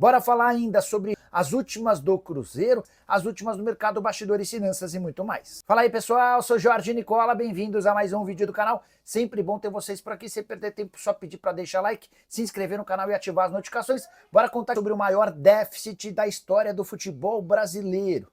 Bora falar ainda sobre as últimas do Cruzeiro, as últimas do mercado, bastidores, finanças e muito mais. Fala aí pessoal, sou Jorge Nicola, bem-vindos a mais um vídeo do canal. Sempre bom ter vocês por aqui, sem perder tempo, só pedir para deixar like, se inscrever no canal e ativar as notificações. Bora contar sobre o maior déficit da história do futebol brasileiro.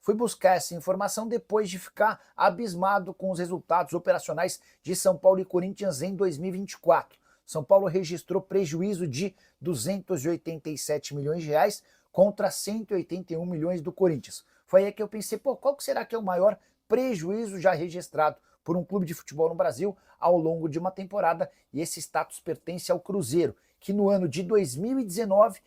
Fui buscar essa informação depois de ficar abismado com os resultados operacionais de São Paulo e Corinthians em 2024. São Paulo registrou prejuízo de 287 milhões de reais contra 181 milhões do Corinthians. Foi aí que eu pensei, qual que será que é o maior prejuízo já registrado por um clube de futebol no Brasil ao longo de uma temporada? E esse status pertence ao Cruzeiro, que no ano de 2019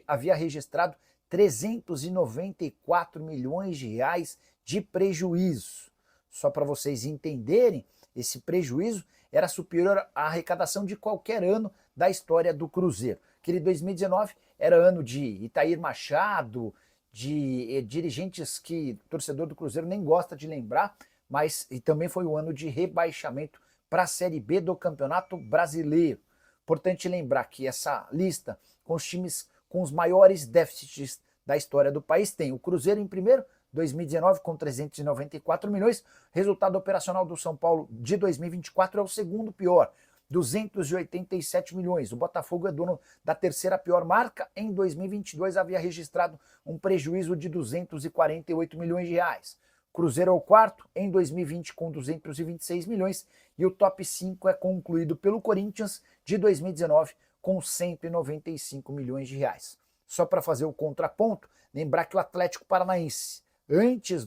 havia registrado 394 milhões de reais de prejuízo. Só para vocês entenderem, esse prejuízo era superior à arrecadação de qualquer ano da história do Cruzeiro. Aquele 2019 era ano de Itair Machado, de dirigentes que o torcedor do Cruzeiro nem gosta de lembrar, mas e também foi o ano de rebaixamento para a Série B do Campeonato Brasileiro. Importante lembrar que essa lista com os times com os maiores déficits da história do país tem o Cruzeiro em primeiro, 2019 com 394 milhões, resultado operacional do São Paulo de 2024 é o segundo pior, 287 milhões. O Botafogo é dono da terceira pior marca, em 2022 havia registrado um prejuízo de 248 milhões de reais. Cruzeiro é o quarto, em 2020 com 226 milhões e o top 5 é concluído pelo Corinthians de 2019 com 195 milhões de reais. Só para fazer o contraponto, lembrar que o Atlético Paranaense, antes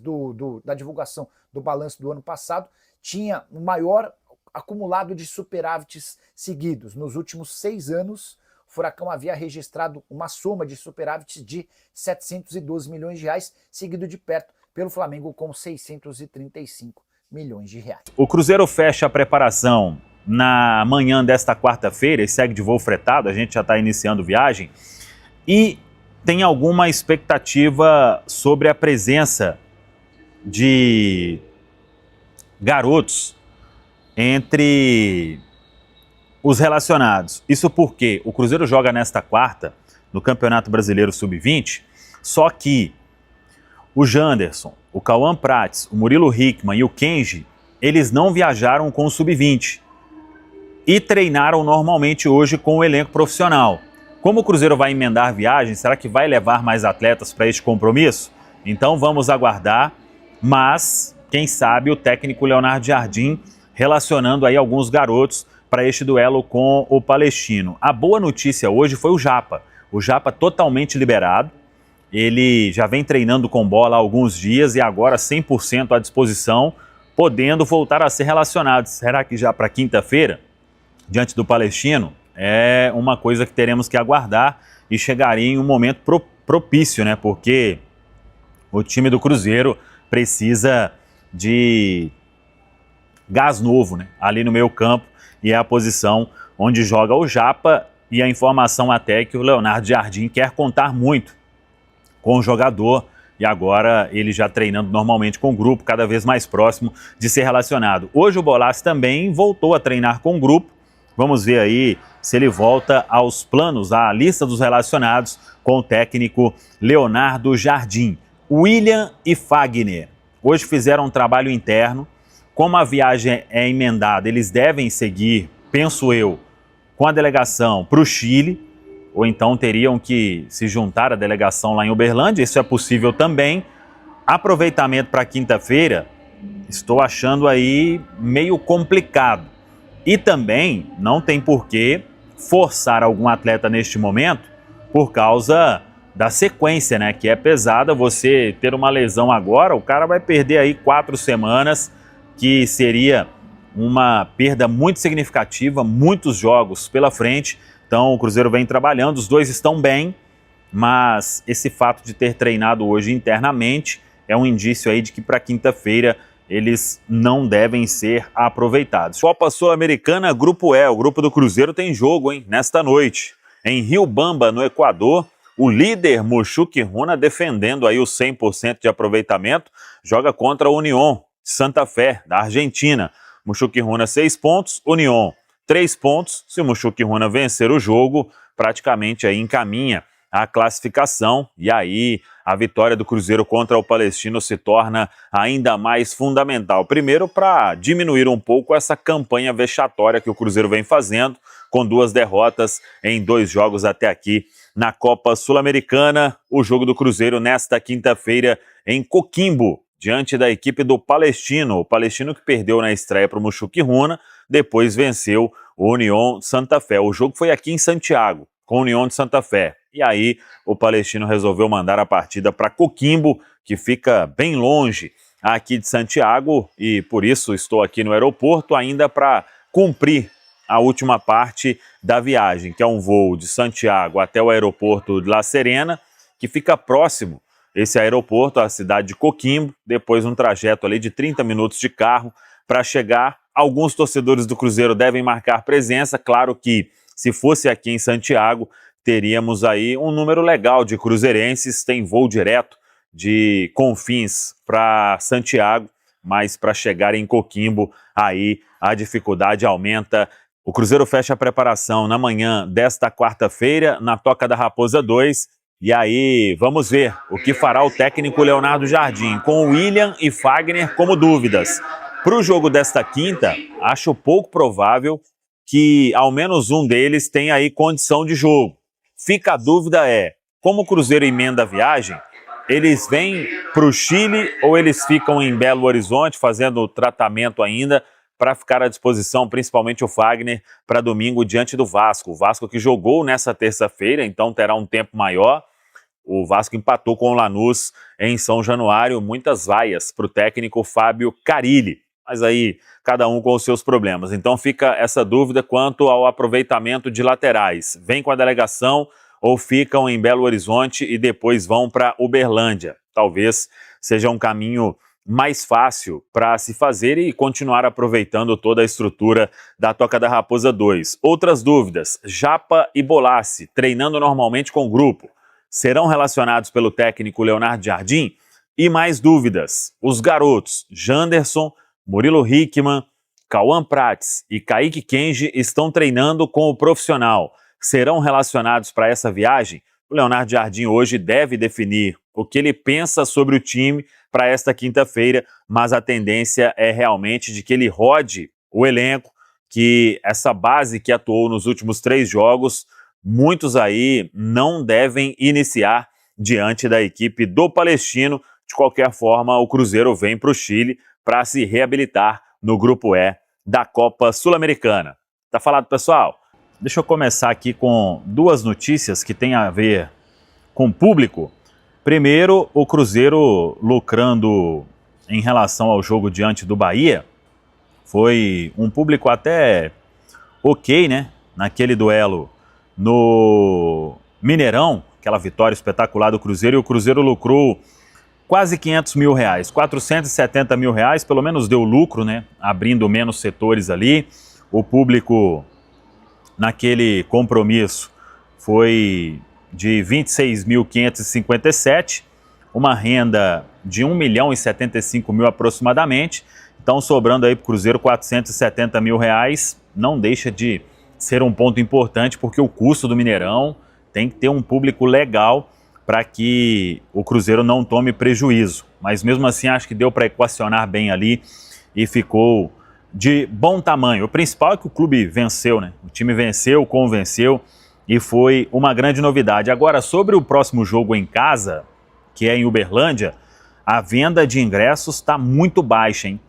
da divulgação do balanço do ano passado, tinha o maior acumulado de superávites seguidos. Nos últimos 6 anos, o Furacão havia registrado uma soma de superávites de 712 milhões de reais, seguido de perto pelo Flamengo com 635 milhões de reais. O Cruzeiro fecha a preparação na manhã desta quarta-feira e segue de voo fretado, a gente já está iniciando viagem, e tem alguma expectativa sobre a presença de garotos entre os relacionados. Isso porque o Cruzeiro joga nesta quarta no Campeonato Brasileiro Sub-20, só que o Janderson, o Cauã Prates, o Murilo Hickman e o Kenji, eles não viajaram com o Sub-20 e treinaram normalmente hoje com o elenco profissional. Como o Cruzeiro vai emendar viagem, será que vai levar mais atletas para este compromisso? Então vamos aguardar, mas quem sabe o técnico Leonardo Jardim relacionando aí alguns garotos para este duelo com o Palestino. A boa notícia hoje foi o Japa totalmente liberado, ele já vem treinando com bola há alguns dias e agora 100% à disposição, podendo voltar a ser relacionado. Será que já para quinta-feira, diante do Palestino? É uma coisa que teremos que aguardar e chegaria em um momento propício, né? Porque o time do Cruzeiro precisa de gás novo, né? Ali no meio campo, e é a posição onde joga o Japa, e a informação até é que o Leonardo Jardim quer contar muito com o jogador e agora ele já treinando normalmente com o grupo, cada vez mais próximo de ser relacionado. Hoje o Bolassi também voltou a treinar com o grupo. Vamos ver aí se ele volta aos planos, à lista dos relacionados com o técnico Leonardo Jardim. William e Fagner hoje fizeram um trabalho interno. Como a viagem é emendada, eles devem seguir, penso eu, com a delegação para o Chile, ou então teriam que se juntar à delegação lá em Uberlândia, isso é possível também. Aproveitamento para quinta-feira, estou achando aí meio complicado. E também não tem por que forçar algum atleta neste momento por causa da sequência, né? Que é pesada. Você ter uma lesão agora, o cara vai perder aí 4 semanas, que seria uma perda muito significativa, muitos jogos pela frente. Então o Cruzeiro vem trabalhando, os dois estão bem, mas esse fato de ter treinado hoje internamente é um indício aí de que para quinta-feira eles não devem ser aproveitados. Copa Sul-Americana, Grupo E. O grupo do Cruzeiro tem jogo, hein? Nesta noite. Em Riobamba, no Equador, o líder Mushuc Runa, defendendo aí o 100% de aproveitamento, joga contra a Unión Santa Fé, da Argentina. Mushuc Runa 6 pontos, Unión 3 pontos. Se o Mushuc Runa vencer o jogo, praticamente aí encaminha a classificação, e aí a vitória do Cruzeiro contra o Palestino se torna ainda mais fundamental. Primeiro, para diminuir um pouco essa campanha vexatória que o Cruzeiro vem fazendo, com 2 derrotas em 2 jogos até aqui na Copa Sul-Americana. O jogo do Cruzeiro nesta quinta-feira em Coquimbo, diante da equipe do Palestino. O Palestino que perdeu na estreia para o Muxuque Runa, depois venceu o União de Santa Fé. O jogo foi aqui em Santiago, com o União de Santa Fé. E aí o Palestino resolveu mandar a partida para Coquimbo, que fica bem longe aqui de Santiago, e por isso estou aqui no aeroporto ainda para cumprir a última parte da viagem, que é um voo de Santiago até o aeroporto de La Serena, que fica próximo esse aeroporto, a cidade de Coquimbo, depois um trajeto ali de 30 minutos de carro para chegar. Alguns torcedores do Cruzeiro devem marcar presença, claro que se fosse aqui em Santiago, teríamos aí um número legal de cruzeirenses, tem voo direto de Confins para Santiago, mas para chegar em Coquimbo, aí a dificuldade aumenta. O Cruzeiro fecha a preparação na manhã desta quarta-feira, na Toca da Raposa 2, e aí vamos ver o que fará o técnico Leonardo Jardim, com William e Fagner como dúvidas. Para o jogo desta quinta, acho pouco provável que ao menos um deles tenha aí condição de jogo. Fica a dúvida como o Cruzeiro emenda a viagem, eles vêm para o Chile ou eles ficam em Belo Horizonte fazendo o tratamento ainda para ficar à disposição, principalmente o Fagner, para domingo diante do Vasco. O Vasco que jogou nessa terça-feira, então terá um tempo maior. O Vasco empatou com o Lanús em São Januário, muitas vaias para o técnico Fábio Carilli. Mas aí, cada um com os seus problemas. Então fica essa dúvida quanto ao aproveitamento de laterais. Vem com a delegação ou ficam em Belo Horizonte e depois vão para Uberlândia. Talvez seja um caminho mais fácil para se fazer e continuar aproveitando toda a estrutura da Toca da Raposa 2. Outras dúvidas: Japa e Bolassi, treinando normalmente com o grupo, serão relacionados pelo técnico Leonardo Jardim? E mais dúvidas: os garotos Janderson, Murilo Hickman, Cauã Prates e Kaique Kenji estão treinando com o profissional. Serão relacionados para essa viagem? O Leonardo Jardim hoje deve definir o que ele pensa sobre o time para esta quinta-feira, mas a tendência é realmente de que ele rode o elenco, que essa base que atuou nos últimos 3 jogos, muitos aí não devem iniciar diante da equipe do Palestino. De qualquer forma, o Cruzeiro vem para o Chile para se reabilitar no Grupo E da Copa Sul-Americana. Tá falado, pessoal? Deixa eu começar aqui com 2 notícias que têm a ver com o público. Primeiro, o Cruzeiro lucrando em relação ao jogo diante do Bahia. Foi um público até ok, né? Naquele duelo no Mineirão, aquela vitória espetacular do Cruzeiro, e o Cruzeiro lucrou quase R$500 mil, R$470 mil, pelo menos deu lucro, né? Abrindo menos setores ali. O público naquele compromisso foi de 26.557, uma renda de 1.075.000 aproximadamente, então sobrando aí para o Cruzeiro R$470 mil, não deixa de ser um ponto importante, porque o custo do Mineirão tem que ter um público legal para que o Cruzeiro não tome prejuízo, mas mesmo assim acho que deu para equacionar bem ali e ficou de bom tamanho. O principal é que o clube venceu, né? O time venceu, convenceu, e foi uma grande novidade. Agora, sobre o próximo jogo em casa, que é em Uberlândia, a venda de ingressos está muito baixa, hein?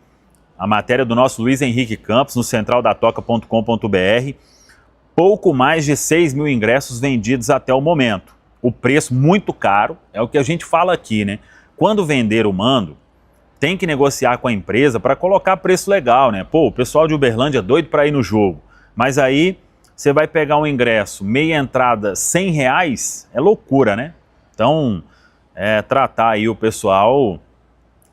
A matéria do nosso Luiz Henrique Campos, no centraldatoca.com.br, pouco mais de 6 mil ingressos vendidos até o momento. O preço muito caro, é o que a gente fala aqui, né? Quando vender o mando, tem que negociar com a empresa para colocar preço legal, né? Pô, o pessoal de Uberlândia é doido para ir no jogo, mas aí você vai pegar um ingresso, meia entrada, R$100, é loucura, né? Então, tratar aí o pessoal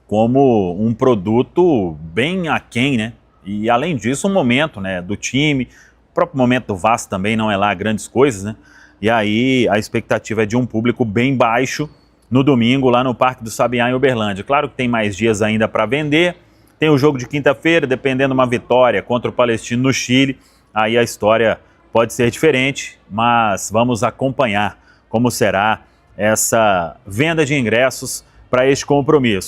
como um produto bem aquém, né? E além disso, um momento, né, do time, o próprio momento do Vasco também não é lá grandes coisas, né? E aí a expectativa é de um público bem baixo no domingo lá no Parque do Sabiá em Uberlândia. Claro que tem mais dias ainda para vender, tem o jogo de quinta-feira, dependendo de uma vitória contra o Palestino no Chile, aí a história pode ser diferente, mas vamos acompanhar como será essa venda de ingressos para este compromisso.